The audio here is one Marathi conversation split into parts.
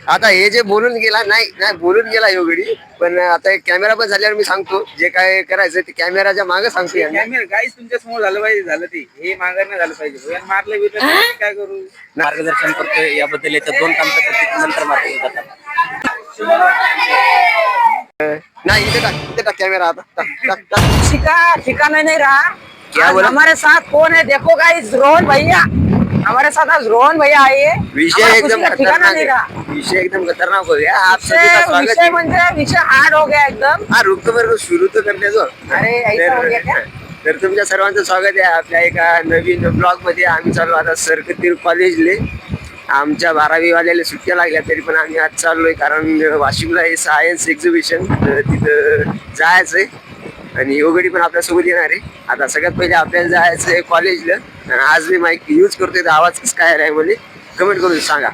आता हे जे बोलून गेला नाही नाही बोलून गेला योगडी, पण आता कॅमेरा पण झाल्यावर मी सांगतो जे काय करायचं ते कॅमेराच्या मागे सांगतो. कॅमेरा गाईस तुमच्या समोर झालं पाहिजे, झालं ते हे माघार नाही झालं पाहिजे. मारलं बिरलं काय करू, मार्गदर्शन करतोय याबद्दल याच्यात 2 तास नंतर मार्गदर्शन करतात. नहीं इधर का कैमरा आता ठिकाना नहीं रहा। क्या बोला? हमारे साथ कौन है देखो गाइस, रोहन भैया हमारे साथ। आज रोहन भैया आए। विषय एकदम खतरनाक है, विषय एकदम खतरनाक हो गया। आप सभी का स्वागत विषय म्हणजे विषय हार्ड हो गया एकदम। हाँ रुक तो मेरे को शुरू तो करने दो। अरे ऐसा हो गया क्या? तर तुमच्या सर्वांचं स्वागत आहे आपल्या एका नवीन ब्लॉग मध्ये। आम्ही चाललो आता सरकतीर कॉलेजले। आमच्या 12वी वाल्याला सुट्ट्या लागल्या तरी पण आम्ही आज चाललोय, कारण वाशिमला हे सायन्स एक्झिबिशन तिथं जायचंय आणि योगडी पण आपल्यासोबत येणार आहे। आता सगळ्यात पहिले आपल्याला जायचंय कॉलेजला, आणि आज मी माईक यूज करतोय तर आवाज कसं काय आहे मला कमेंट करून सांगा,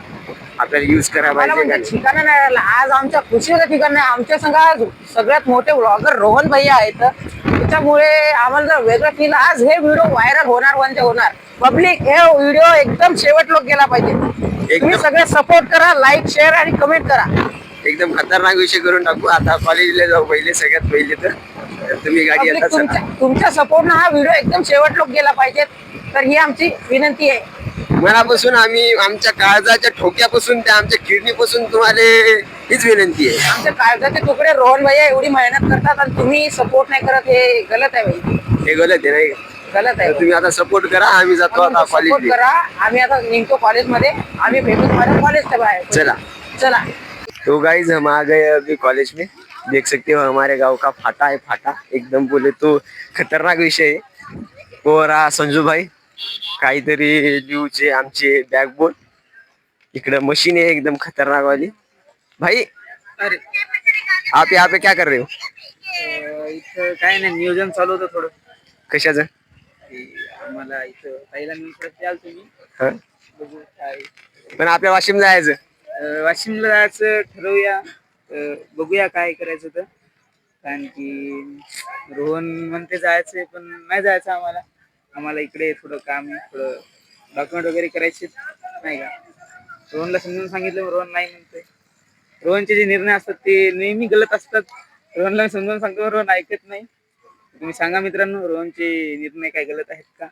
आपल्याला यूज करायला पाहिजे का? ठिकाण नाही राहिलं आज आमच्या खुशीचं ठिकाण नाही। आमच्या संग सगळ्यात मोठे व्लॉगर रोहन भैया आहेत, त्याच्यामुळे आम्हाला जर वेगळं फील। आज हे व्हिडिओ व्हायरल होणार म्हणजे होणार। पब्लिक हे व्हिडिओ एकदम शेवट लोक गेला पाहिजे। तुम्ही सगळे सपोर्ट करा, लाईक शेअर आणि कमेंट करा। एकदम खतरनाक विषय करून टाकू। आता कॉलेजला जाऊ पहिले, सगळ्यात पहिले तर तुम्ही गाडी आता तुमच्या सपोर्टनं हा व्हिडिओ एकदम शेवट लोक गेला पाहिजे, तर ही आमची विनंती आहे। मनापासून आम्ही आमच्या काळजाच्या ठोक्यापासून ते आमच्या किडनीपासून तुम्हाला हीच विनंती आहे। आमच्या काळजाचे तुकडे रोहन भैया एवढी मेहनत करतात आणि तुम्ही सपोर्ट नाही करत, हे गलत आहे भाई, हे गलत आहे नाही, गलत आहे। तुम्ही आता सपोर्ट करा, आम्ही जातो आता कॉलेज करा। आम्ही आता निघतो कॉलेज मध्ये, आम्ही भेटू तुम्हारे कॉलेज के बाहर। चला चला। तो गाइज हम आ गए अभी कॉलेज में। देख सकते हो हमारे गांव का फाटा है, फाटा एकदम बोले तो खतरनाक विषय है। और संजू भाई काहीतरी न्यूचे आमचे बॅकबोन, इकडे मशीन है एकदम खतरनाक वाली। भाई अरे आप यहाँ पे क्या कर रहे हो? इथं काय नाही, नियोजन चालू होतं थोडं कशाचं? आम्हाला इथं पहिला मी याल तुम्ही हा? बघू काय पण आपल्या वाशिम जायचं, वाशिमला जायचं ठरवूया, बघूया काय करायचं तर। कारण की रोहन म्हणते जायचंय पण नाही जायचं आम्हाला, आम्हाला इकडे थोडं काम आहे, थोडं डॉक्युमेंट वगैरे करायचे नाही का। रोहनला समजून सांगितलं, रोहन नाही म्हणतोय। रोहनचे जे निर्णय असतात ते नेहमी गलत असतात। रोहनला समजून सांगतो, रोहन ऐकत नाही। तुम्ही सांगा मित्रांनो, रोहनचे निर्णय काय गलत आहेत का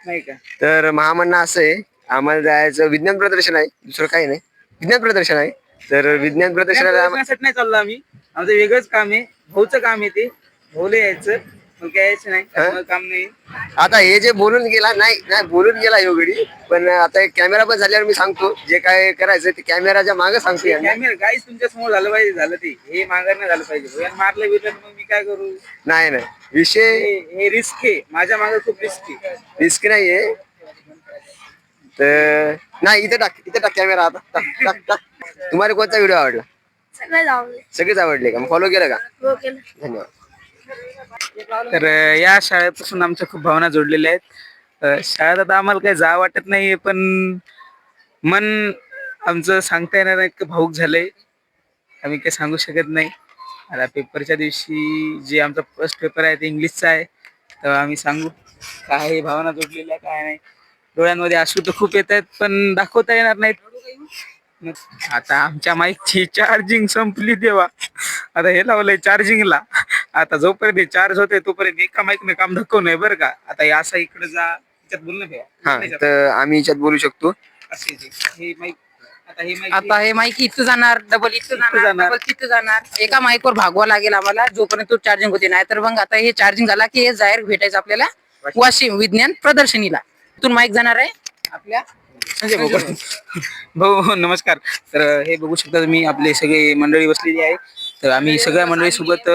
नाही का? तर महामंडळ असं आहे, आम्हाला जायचं विज्ञान प्रदर्शन आहे, दुसरं काही नाही, विज्ञान प्रदर्शन आहे। तर विज्ञान प्रदर्शनाला नाही चाललो आम्ही, आमचं वेगळंच काम आहे, भाऊचं काम आहे ते, भाऊला यायचं पण काय यायचं नाही, काम नाही। आता हे जे बोलून गेला नाही नाही बोलून गेला योगडी, पण आता कॅमेरा पण झाल्यावर मी सांगतो जे काय करायचं ते कॅमेराच्या मागे सांगतो। कॅमेरा गाईस तुमच्या समोर झालं पाहिजे, झालं ते हे माघार नाही झालं पाहिजे। मारलं बिरलं मग मी काय करू? नाही नाही विषय हे रिस्क आहे, माझ्या मागे खूप रिस्क आहे। रिस्क नाहीये तर नाही, इथे टाक कॅमेरा आता, टाक टाक। तुम्हाला कोणता व्हिडिओ आवडला? सगळेच आवडले का? मग फॉलो केलं का? धन्यवाद। तर या शाळेपासून आमच्या खूप भावना जोडलेल्या आहेत। शाळेत आता आम्हाला काही जा वाटत नाहीये, पण मन आमचं सांगता येणार नाही, इतकं भाऊक झालंय, आम्ही काही सांगू शकत नाही। आता पेपरच्या दिवशी जे आमचा फर्स्ट पेपर आहे ते इंग्लिशचा आहे, तर आम्ही सांगू काय भावना जोडलेल्या काय नाही। डोळ्यांमध्ये अश्रू तर खूप येत आहेत, पण दाखवता येणार नाहीत। आता आमच्या माईकची चार्जिंग संपली देवा, आता हे लावलंय चार्जिंगला, आता जोपर्यंत चार्ज होते तोपर्यंत एका माईकने काम धक्कव नाही बरं का। आता असं इकडे जा, याच्यात बोलणं हा, तर आम्ही याच्यात बोलू शकतो। आता हे माईक इथं जाणार, डबल इथं जाणार, डबल तिथं जाणार, एका माईकवर भागवा लागेल आम्हाला जोपर्यंत तो चार्जिंग होते। नाही तर मग आता हे चार्जिंग झाला की हे जाहीर भेटायचं आपल्याला वाशिम विज्ञान प्रदर्शनीला। इथून माईक जाणार आहे आपल्या संजय भाऊ। नमस्कार। तर हे बघू शकता तुम्ही, आपले सगळे मंडळी बसलेली आहे। तर आम्ही सगळ्या मंडळी सोबत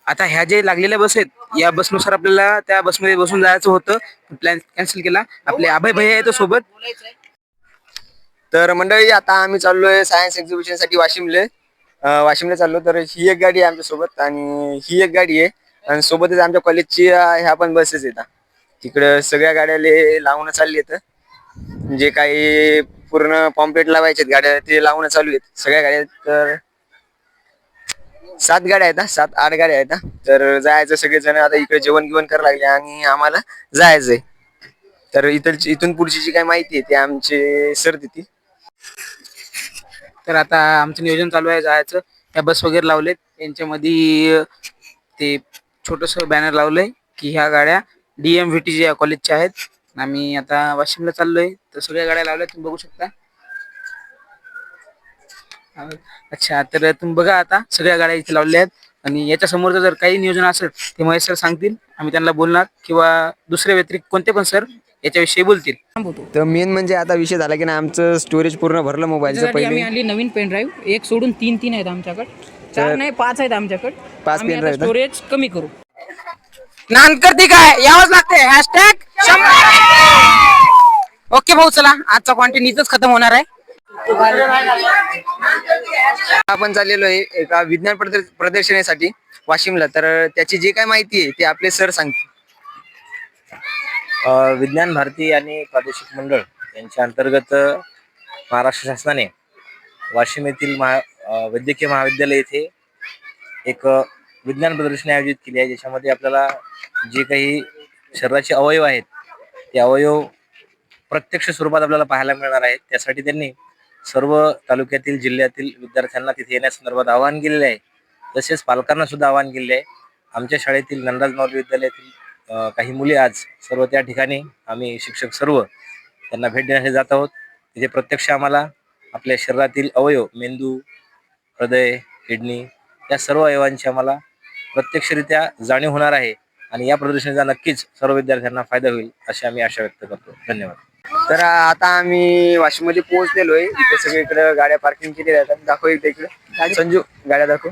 आता ह्या जे लागलेल्या बस आहेत, या बसनुसार आपल्याला त्या बसमध्ये बसून जायचं होतं, प्लॅन कॅन्सल केला। आपले अभय भैया आहे तो सोबत। तर मंडळी आता आम्ही चाललोय सायन्स एक्झिबिशन साठी वाशिमला चाललो। तर ही एक गाडी आहे आमच्या सोबत आणि ही एक गाडी आहे, आणि सोबतच आमच्या कॉलेजची ह्या पण बसेस येतात। तिकडं सगळ्या गाड्याला लावून चालली आहेत, जे काही पूर्ण पॉम्पलेट लावायचे गाड्या ते लावणं चालू आहेत सगळ्या गाड्या। तर 7 गाड्या आहेत, 7-8 गाड्या आहेत। तर जायचं सगळेजण आता इकडे जेवण गिवण करायला लागले आणि आम्हाला जायचंय। तर इथून पुढची जी काही माहिती आहे ते आमचे सर देतील। तर आता आमचं नियोजन चालू आहे जायचं. या बस वगैरे लावलेत यांच्यामध्ये ते छोटस बॅनर लावलंय की ह्या गाड्या DMVT या कॉलेजच्या आहेत. आम्ही आता वाशिमला चाललोय तर सगळ्या गाड्या लावल्या तुम्ही बघू शकता. अच्छा, तर तुम्ही बघा आता सगळ्या गाड्या इथे लावल्या आहेत आणि याच्या समोरचं जर काही नियोजन असेल ते महेश सर सांगतील, आम्ही त्यांना बोलणार किंवा दुसरे व्यतिरिक्त कोणते पण सर याच्याविषयी बोलतील. तर मेन म्हणजे आता विषय झाला की ना आमचं स्टोरेज पूर्ण भरलं मोबाईलचं. आम्ही पहिले आणली नवीन पेन ड्राईव्ह, एक सोडून तीन आहेत आमच्याकडे, 4 नाही 5 आहेत आमच्याकडे. 5 पेन ड्राईव्ह स्टोरेज कमी करू. नानकर्ती काय यावंच लागते. हॅशटॅग ओके भाऊ, चला आजचा कॉन्टेंट इथंच खतम होणार आहे. आपण चाललेलो आहे एका विज्ञान प्रदर्शनासाठी वाशिमला. तर त्याची जी काय माहिती आहे ते आपले सर सांगतील. विज्ञान भारती आणि प्रादेशिक मंडळ यांच्या अंतर्गत महाराष्ट्र शासनाने वाशिम येथील वैद्यकीय महाविद्यालय येथे एक विज्ञान प्रदर्शनी आयोजित केली आहे, ज्याच्यामध्ये आपल्याला जे काही शरीराचे अवयव आहेत ते अवयव प्रत्यक्ष स्वरूपात आपल्याला पाहायला मिळणार आहेत. त्यासाठी त्यांनी सर्व तालुक्यातील जिल्ह्यातील विद्यार्थ्यांना तिथे येण्यासंदर्भात आवाहन केलेले आहे. तसेच पालकांना सुद्धा आवाहन केलेले आहे. आमच्या शाळेतील नंदराज माऊली विद्यालयातील काही मुले आज सर्व त्या ठिकाणी आम्ही शिक्षक सर्व त्यांना भेट देण्यासाठी जात आहोत. तिथे प्रत्यक्ष आम्हाला आपल्या शरीरातील अवयव, मेंदू, हृदय, किडनी या सर्व अवयवांची आम्हाला प्रत्यक्षरित्या जाणीव होणार आहे आणि या प्रदर्शनाचा नक्कीच सर्व विद्यार्थ्यांना फायदा होईल अशी आम्ही आशा व्यक्त करतो. धन्यवाद. तर आता आम्ही वाशिममध्ये पोहोचलेलो आहे. इथे सगळीकडे गाड्या पार्किंग केलेल्या आहेत. दाखव इकडे संजू, गाड्या दाखव.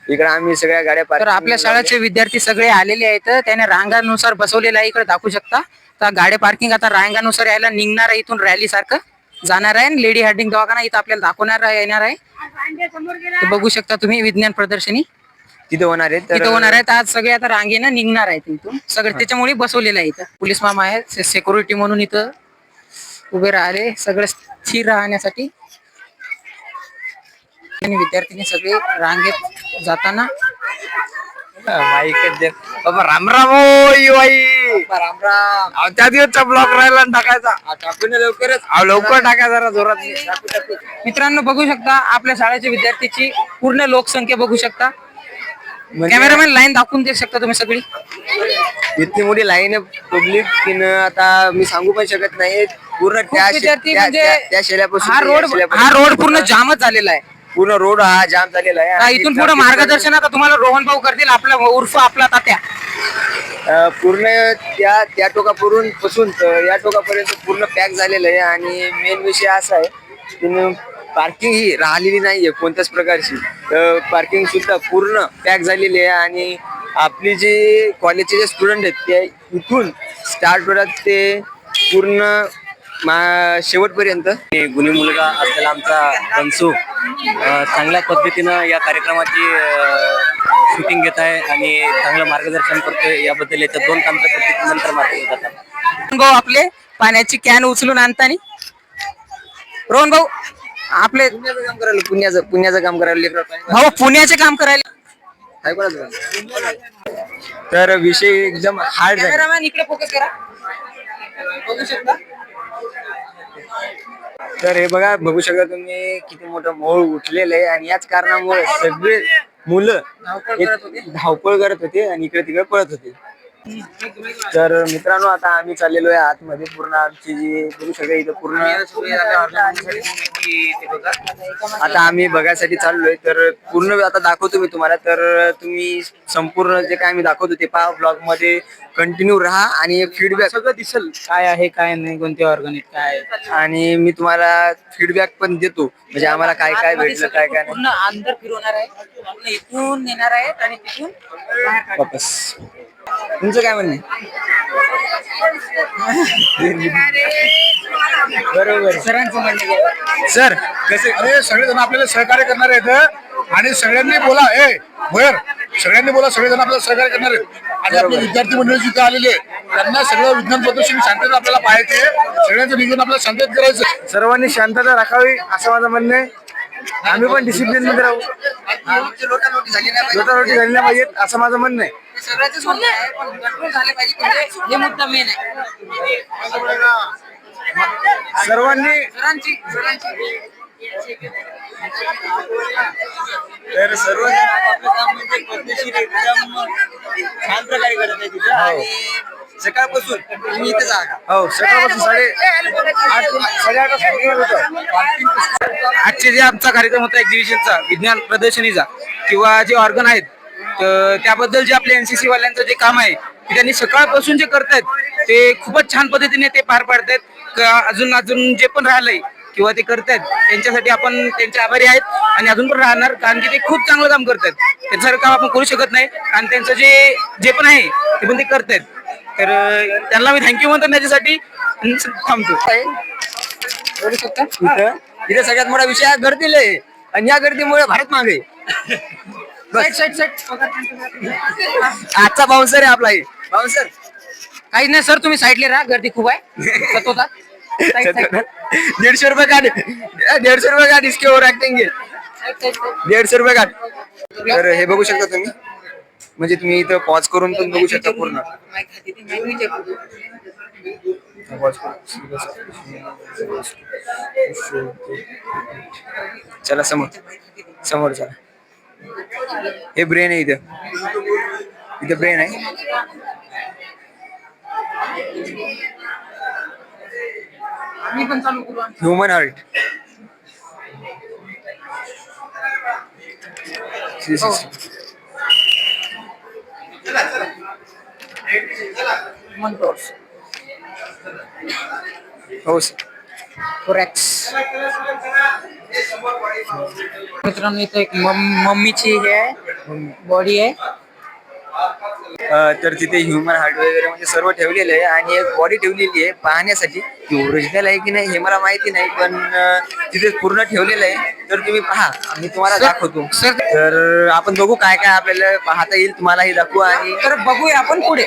इकडे आम्ही सगळ्या गाड्या तर आपल्या शाळेचे विद्यार्थी सगळे आलेले आहेत. त्याने रांगानुसार बसवलेलं आहे, इकडे दाखवू शकता. तर गाड्या पार्किंग आता रांगानुसार यायला निघणार आहे, इथून रॅली सारखं जाणार आहे. लेडी हार्डिंग दवाखाना इथं आपल्याला दाखवणार येणार आहे. तर बघू शकता तुम्ही विज्ञान प्रदर्शनी तिथे होणार आहे. तिथं होणार आहेत. आज सगळे आता रांगेनं निघणार आहेत इथून सगळं. त्याच्यामुळे बसवलेलं आहे. इथं पोलीस मामा आहेत सिक्युरिटी म्हणून इथं उभे राहिले सगळं स्थिर राहण्यासाठी. आणि विद्यार्थ्यांनी सगळे रांगेत जाताना राम राम राम राम. त्या दिवसचा ब्लॉक राहिला टाकायचा, टाकून लवकरच लवकर टाका जरा जोरात. मित्रांनो बघू शकता आपल्या शाळेच्या विद्यार्थ्याची पूर्ण लोकसंख्या बघू शकता. म्हणजे कॅमेरामॅन लाईन दाखवून देऊ शकता तुम्ही सगळी. इतकी मोठी लाईन पब्लिक की आता मी सांगू पण शकत नाही. पूर्ण त्या विद्यार्थी म्हणजे त्या शेल्यापासून हा रोड पूर्ण जामच झालेला आहे. पूर्ण रोड हा जाम झालेला आहे. आणि इथून पुढे मार्गदर्शन आता तुम्हाला रोहन भाऊ करतील, आपला उर्फ आपला तात्या. पूर्ण त्या टोकापासून तर या टोकापर्यंत पूर्ण पॅक झालेलं आहे. आणि मेन विषय असा आहे की पार्किंग ही राहिलेली नाहीये कोणत्याच प्रकारची. पार्किंग सुद्धा पूर्ण पॅक झालेली आहे. आणि आपली जे कॉलेजचे जे स्टुडंट आहेत ते इथून स्टार्ट होतात ते पूर्ण शेवटपर्यंत. गुणी मुलगा असलेला आमचा बनसू चांगल्या पद्धतीनं या कार्यक्रमाची शूटिंग घेत आहे आणि चांगलं मार्गदर्शन करतोय. याबद्दल याच्या 2 कामं नंतर मार्ग जातात. भाऊ आपले पाण्याची कॅन उचलून आणतानी रोहन भाऊ आपले पुण्याचं काम करायला पुण्याचं काम करायला भाऊ पुण्याचे काम करायला. तर विषय एकदम हार्ड आहे. कॅमेरामॅन इकडे फोकस करा. बघू शकता. तर हे बघू शकता तुम्ही किती मोठं मोळ उठलेलं आहे. आणि याच कारणामुळे सगळे मुलं धावपळ करत होते आणि इकडे तिकडे पळत होते. तर मित्रांनो आता आम्ही चाललेलो आहे आतमध्ये. पूर्ण आमची जी बघू शकता इथं पूर्ण आता आम्ही बघायसाठी चाललोय. तर पूर्ण आता दाखवतो मी तुम्हाला. तर तुम्ही संपूर्ण जे काय आम्ही दाखवतो ते पहा ब्लॉग मध्ये कंटिन्यू राहा आणि एक फीडबॅक सगळं दिसेल काय आहे काय नाही, कोणते ऑर्गॅनिक काय आहे. आणि मी तुम्हाला फीडबॅक पण देतो म्हणजे आम्हाला काय काय भेटलं काय काय नाही. पूर्ण अंदर फिरवणार आहे, पूर्ण इथून नेणार आहे आणि तिथून वापस. तुमचं काय म्हणणं आहे? बरोबर सरांचं म्हणणं. सर कसे अरे सगळेजण आपल्याला सहकार्य करणार आहेत आणि सगळ्यांनी बोला. सगळ्यांनी बोला. सगळेजण आपल्याला सहकार्य करणार आहेत. आणि आपले विद्यार्थी मंडळी जिथे आलेले त्यांना सगळं विज्ञान प्रदर्शन शांतता आपल्याला पाहायचे. सगळ्यांचं नियोजन आपल्याला शांततेत करायचं. सर्वांनी शांतता राखावी असं माझं म्हणणं आहे. आम्ही पण डिसिप्लिन मध्ये राहू. लोटालोटी झाली नाही पाहिजे असं माझं म्हणणं आहे. सगळ्याच म्हणणं आहे पण कंट्रोल झाले पाहिजे म्हणजे हे मुद्दा मेन आहे. सर्वांनी तर सर्व आपलं काम म्हणजे पद्धतशीर एकदम छान प्रकारे करत आहे तिथं आणि सकाळपासून तुम्ही इथे जागा हो सकाळपासून 8:30 आजचे जे आमचा कार्यक्रम होता एक्झिबिशनचा विज्ञान प्रदर्शनीचा किंवा जे ऑर्गन आहेत तर त्याबद्दल जे आपले एनसीसी वाल्यांचं जे काम आहे ते त्यांनी सकाळपासून जे करतायत ते खूपच छान पद्धतीने ते पार पाडतायत अजून अजून जे पण राहिलंय किंवा ते करतायत त्यांच्यासाठी आपण त्यांचे आभारी आहेत आणि अजून पण राहणार कारण की ते खूप चांगलं काम करतायत त्यांचं काम आपण करू शकत नाही आणि त्यांचं जे जे पण आहे ते पण ते करतायत तर त्यांना मी थँक्यू म्हणतो त्याच्यासाठी आणि थांबतो बोलू शकता इथे सगळ्यात मोठा विषय हा गर्दीला आहे आणि या गर्दीमुळे भारत मागे आजचा बाउन्सर आहे आपला बाउन्सर काही नाही सर, तुम्ही साईडले राहा, गर्दी खूप आहे. होता 150 रुपये काढ 150 रुपये काढ इसके ओवर ऍक्टिंग 150 रुपये काढ. तर हे बघू शकता तुम्ही म्हणजे तुम्ही इथं पॉज करून पण बघू शकता पूर्ण चला समोर समोर चला हे ब्रेन आहे इथं ब्रेन आहे ह्युमन हार्ट हो मित्रांनो इथे एक मम्मीची हे आहे बॉडी आहे. तर तिथे ह्युमन हार्ट वगैरे म्हणजे सर्व ठेवलेलं आहे आणि एक बॉडी ठेवलेली आहे पाहण्यासाठी ती ओरिजिनल आहे की नाही हे मला माहिती नाही पण तिथे पूर्ण ठेवलेलं आहे तर तुम्ही पहा मी तुम्हाला दाखवतो सर तर आपण बघू काय काय आपल्याला पाहता येईल तुम्हालाही दाखवू आणि तर बघूया आपण पुढे.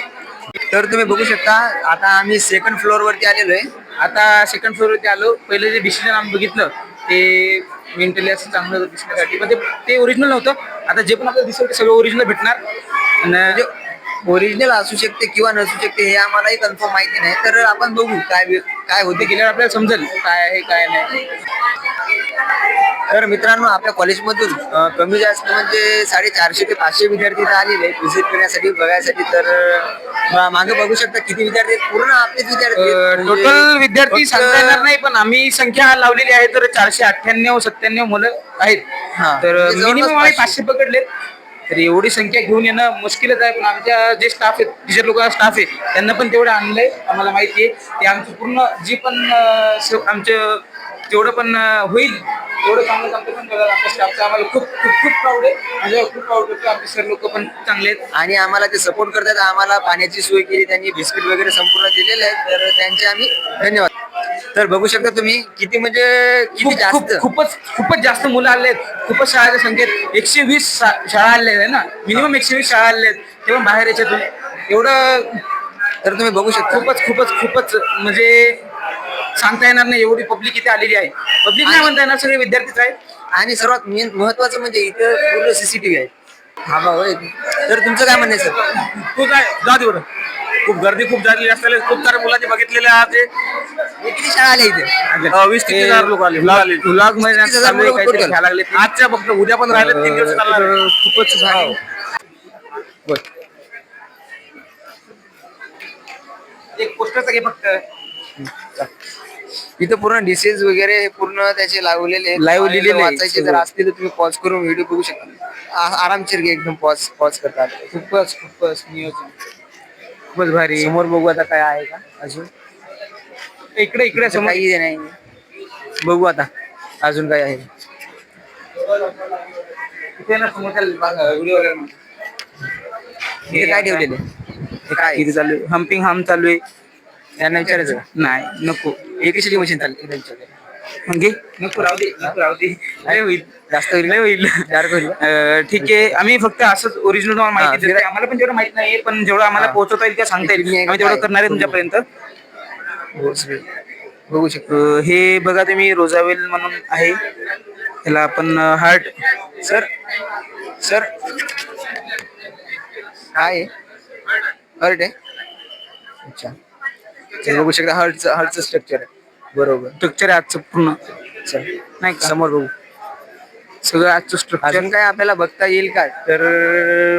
तर तुम्ही बघू शकता आता आम्ही सेकंड फ्लोअर वरती आलेलो आहे. आता सेकंड फ्लोअर वरती आलो पहिले जे डिसिजन आम्ही बघितलं ते मेंटली असं चांगलं दिसण्यासाठी पण ते ओरिजिनल नव्हतं आता जे पण आपल्याला दिसेल ते सगळं ओरिजिनल भेटणार आणि ओरिजिनल असू शकते किंवा नसू शकते हे आम्हालाही कन्फर्म माहिती नाही तर आपण बघू काय काय होते गेल्यावर आपल्याला समजेल काय आहे काय नाही. तर मित्रांनो आपल्या कॉलेजमधून कमी जास्त म्हणजे 450 ते 500 विद्यार्थी इथं आलेले आहेत व्हिजिट करण्यासाठी बघायसाठी तर मागे बघू शकता किती विद्यार्थी आहेत. पूर्ण आपलेच विद्यार्थी आहेत. टोटल विद्यार्थी फक्त- सांगता येणार नाही पण आम्ही संख्या लावलेली आहे तर 498-97 मुलं आहेत हा. तर म्हणजे जवळपास मिनिमम आम्ही 500 500 पकडलेत तर एवढी संख्या घेऊन येणं मुश्किलच आहे पण आमच्या जे स्टाफ आहेत टीचर लोक स्टाफ आहे त्यांना पण तेवढं आणलंय आम्हाला माहिती आहे ते आमचं पूर्ण जी पण आमचं जेवढं पण होईल तेवढं चांगलं काम पण करायला आमच्या स्टाफचं आम्हाला खूप खूप खूप प्राऊड आहे म्हणजे खूप प्राऊड करतो आमचे सर लोक पण चांगले आहेत आणि आम्हाला ते सपोर्ट करतात आम्हाला पाण्याची सोय केली त्यांनी बिस्किट वगैरे संपूर्ण दिलेले आहेत तर त्यांचे आम्ही धन्यवाद. तर बघू शकता तुम्ही किती म्हणजे किती जास्त खूपच जास्त मुलं आले आहेत खूपच शाळेच्या संख्येत 120 शाळा आलेल्या आहे ना मिनिमम 120 शाळा आलेल्या आहेत तेव्हा बाहेर याच्यातून एवढं तर तुम्ही बघू शकता खूपच म्हणजे सांगता येणार नाही एवढी पब्लिक इथे आलेली आहे. पब्लिक नाही म्हणता येणार सगळे विद्यार्थीच आहेत आणि सर्वात महत्वाचं म्हणजे इथं पूर्ण सीसीटीव्ही आहे. हा भाऊ तर तुमचं काय म्हणणं आहे सर? तू काय जा दे बरं खूप गर्दी खूप झालेली असलेले खूप साऱ्या मुलांनी बघितलेले आहे किती शाळा आल्या इथे? 20-30 लोक आले ब्लॉग मध्ये 30,000 चालू आहे, मुलं काहीतरी total. घ्यायला लागले आजच्या फक्त उद्या पण राहिले 3 दिवस चालणार आहे. खूपच झाले. एक पोस्टरचा घे फक्त इथं पूर्ण डिसेस वगैरे हे पूर्ण त्याचे लावलेले आहेत. Live लिहिलेले आहे वाचायचे जर सगळं. असतील तर तुम्ही पॉज करून व्हिडिओ बघू शकता. आरामशीर घे एकदम पॉज करतात. खूपच नियोजन खूपच भारी समोर बघू आता काय आहे का अजून इकडे इकडे समोर काही नाही बघू आता अजून काय आहे. इथे ना समोरच्या व्हिडिओ हे काय ठेवलेले हे काय इथे चालू आहे हम्पिंग हाम चालू आहे त्यांना विचारायचं नाही नको एकच मशीन चालली मग घे नको राहू दे लय होईल जास्त होईल लय होईल डार्क होईल ठीक आहे आम्ही फक्त असंच ओरिजिनल तुम्हाला माहिती देतो आम्हाला पण जेवढं माहित नाही पण जेवढं आम्हाला पोहोचवता येईल ते सांगता येईल आम्ही तेवढं करणार आहे तुमच्यापर्यंत. बघू शकतो. हे बघा तुम्ही रोजावेल म्हणून आहे त्याला आपण हार्ट सर काय हर्ट आहे अच्छा हे बघू शकता हर्टचं स्ट्रक्चर आहे बरोबर स्ट्रक्चर आहे आजचं पूर्ण नाही का? समोर बघू सगळं आजचं स्ट्रक्चर अजून काय आपल्याला बघता येईल का तर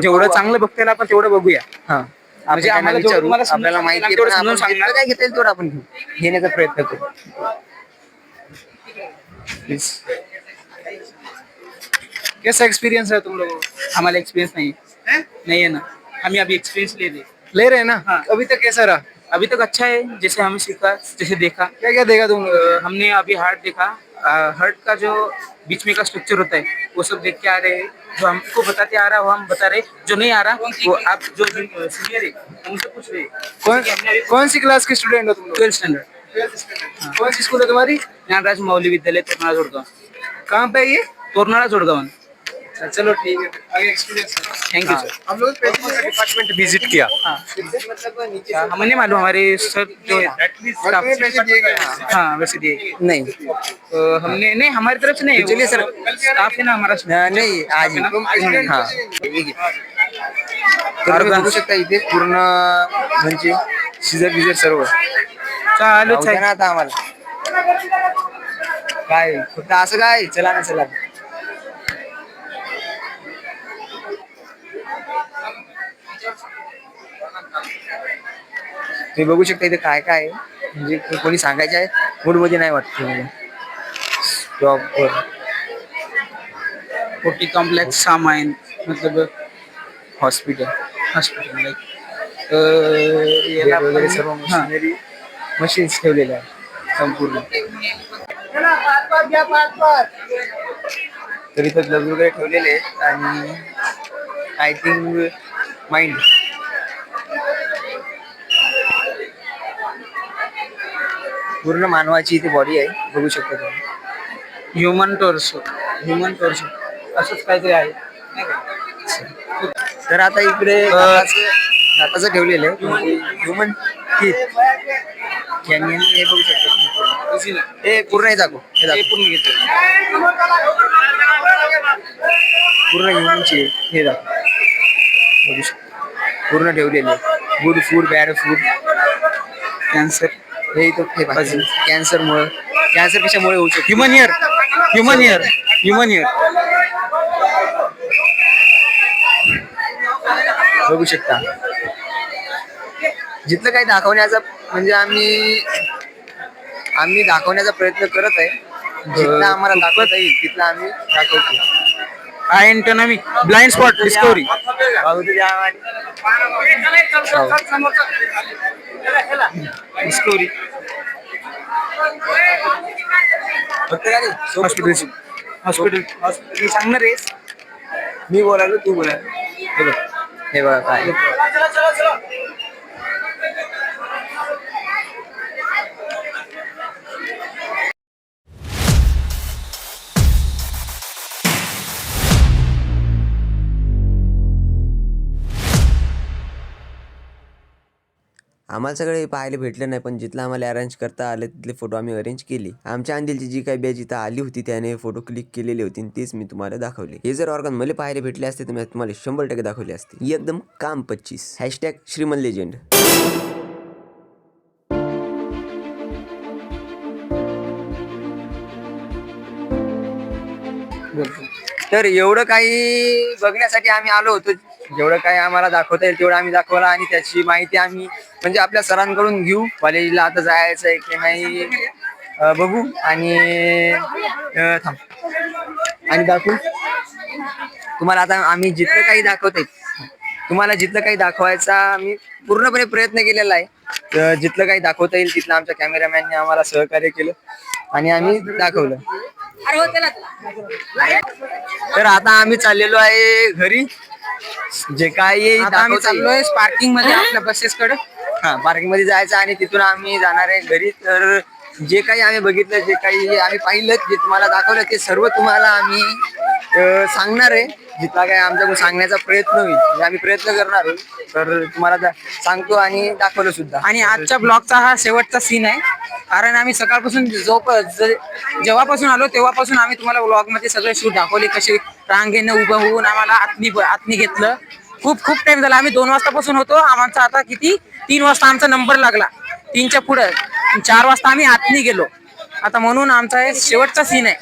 जेवढं चांगलं बघता येईल आपण तेवढं बघूया. हा म्हणजे त्यांना आम्हाला जेवढं विचारू तुम्हाला समजून आपल्याला सांगेल माहिती तेवढं आहे, पण समजून आपण सांगणार. जितकं काय घेता येईल तेवढं आपण घेण्याचा प्रयत्न करू. प्लीज. कैसा एक्सपीरियंस है तुम लोगों को? हमारा एक्सपीरियंस नहीं है ना, हमें अभी एक्सपीरियंस ले रहे हैं ना. हाँ. अभी तक कैसा रहा? अभी तक अच्छा है, जैसे हमें सीखा, जैसे देखा. क्या क्या देखा तुम लोगों हमने अभी हार्ट देखा. हार्ट का जो बीच में का स्ट्रक्चर होता है वो सब देख के आ रहे हैं. जो हमको बताते आ रहा है वो हम बता रहे. जो नहीं आ रहा वो आप जो सीनियर है उनसे पूछ रहे. ने? कौन सी क्लास के स्टूडेंट हो तुम लोग? 12th standard. कौन सी स्कूल है तुम्हारी? ज्ञानराज मौली विद्यालय तोरनाळा जोडगाव. कहाँ पे है ये? तोरनाळा जोडगाव. चलो ठीक है, आगे एक्सपीरियंस। Thank you sir. हम लोग डिपार्टमेंट विजिट किया। हमें नहीं मालूम, हमारे सर जो स्टाफ. हाँ वैसे दिए नाही हमने नहीं, हमारी तरफ से नहीं. चलिए सर. स्टाफ है ना हमारा. नाही आज हा तर तुम्ही बघू शकता इथे पूर्ण म्हणजे शिजर बिजर सर्व चालूच जाऊ द्या आहे. ना आता आम्हाला. काय फक्त असं काय चला ना चला. तुम्ही बघू शकता इथे काय काय आहे. म्हणजे कोणी सांगायचे आहे मूड मध्ये नाही वाटत मला. प्रॉपर कोटी कॉम्प्लेक्स सामान मतलब हॉस्पिटल हॉस्पिटल लाईक वगैरे सर्व मशिनरी मशीन्स ठेवलेल्या आहेत संपूर्ण. तरी तर ग्लव्ज वगैरे ठेवलेले आहेत आणि आय थिंक माइंड पूर्ण मानवाची इथे बॉडी आहे बघू शकता तुम्ही. ह्युमन टोर्सो असंच काहीतरी आहे नाही का? तर आता इकडे दाताचं ठेवलेलं आहे ह्युमन टीथ कॅनियन हे बघू शकता तुम्ही. हे पूर्ण हे दाखव हे हे दाखव. पूर्ण घेतलं. पूर्ण ह्युमनची हे दाखव बघू शकता पूर्ण ठेवलेले good food bad food. Cancer. हे इथं कॅन्सर कशामुळे होऊ शकतो. ह्युमन हिअर बघू शकता जिथलं काही दाखवण्याचा म्हणजे आम्ही दाखवण्याचा प्रयत्न करत आहे. जिथलं आम्हाला दाखवता येईल तिथलं आम्ही दाखवतो. Eye anatomy blind spot discovery. Discovery hospital सांगणार आहेस. मी बोलायलो तू बोलायला. हे बघा काय आम्हाला सगळे हे पाहायला भेटलं नाही, पण जिथलं आम्हाला अरेंज करता आलं तिथले फोटो आम्ही अरेंज केले. आमच्या अंदिलची जी काही बॅच इथं आली होती त्याने फोटो क्लिक केलेले होते आणि तेच मी तुम्हाला दाखवले. हे जर ऑर्गन मला पाहायला भेटले असते तर मी तुम्हाला 100% दाखवले असते. एकदम काम 25 #श्रीमन लेजेंड. तर एवढं काही बघण्यासाठी आम्ही आलो होतो. जेवढं काही आम्हाला दाखवता येईल तेवढं आम्ही दाखवलं आणि त्याची माहिती आम्ही म्हणजे आपल्या सरांकडून घेऊ. कॉलेजला आता जायचं आहे की नाही बघू आणि थांब आणि दाखवू तुम्हाला. आता आम्ही जिथलं काही दाखवतोय तुम्हाला जिथलं काही दाखवायचा आम्ही पूर्णपणे प्रयत्न केलेला आहे. तर जिथलं काही दाखवता येईल तिथलं आमच्या कॅमेरामॅनने आम्हाला सहकार्य केलं आणि आम्ही दाखवलं. तर आता आम्ही चाललेलो आहे घरी. जे काही आम्ही चाललोय पार्किंग मध्ये आपल्या बसेस कडे. हा पार्किंग मध्ये जायचं आणि तिथून आम्ही जाणार आहे घरी. तर जे काही आम्ही बघितलं जे काही आम्ही पाहिलं जे तुम्हाला दाखवलं ते सर्व तुम्हाला आम्ही सांगणार आहे. जिथला काय आमच्याकडून सांगण्याचा प्रयत्न होईल म्हणजे आम्ही प्रयत्न करणार आहोत. तर तुम्हाला सांगतो आणि दाखवलं सुद्धा. आणि आजच्या ब्लॉगचा हा शेवटचा सीन आहे, कारण आम्ही सकाळपासून जेव्हापासून आलो तेव्हापासून आम्ही तुम्हाला ब्लॉग मध्ये सगळे शूट दाखवले. कसे रांगेनं उभं होऊन आम्हाला आतनी घेतलं. खूप टाइम झाला. आम्ही 2 वाजतापासून होतो. आमचा आता किती 3 वाजता आमचा नंबर लागला. 3च्या पुढे 4 वाजता आम्ही आतनी गेलो आता म्हणून आमचा हे शेवटचा सीन आहे.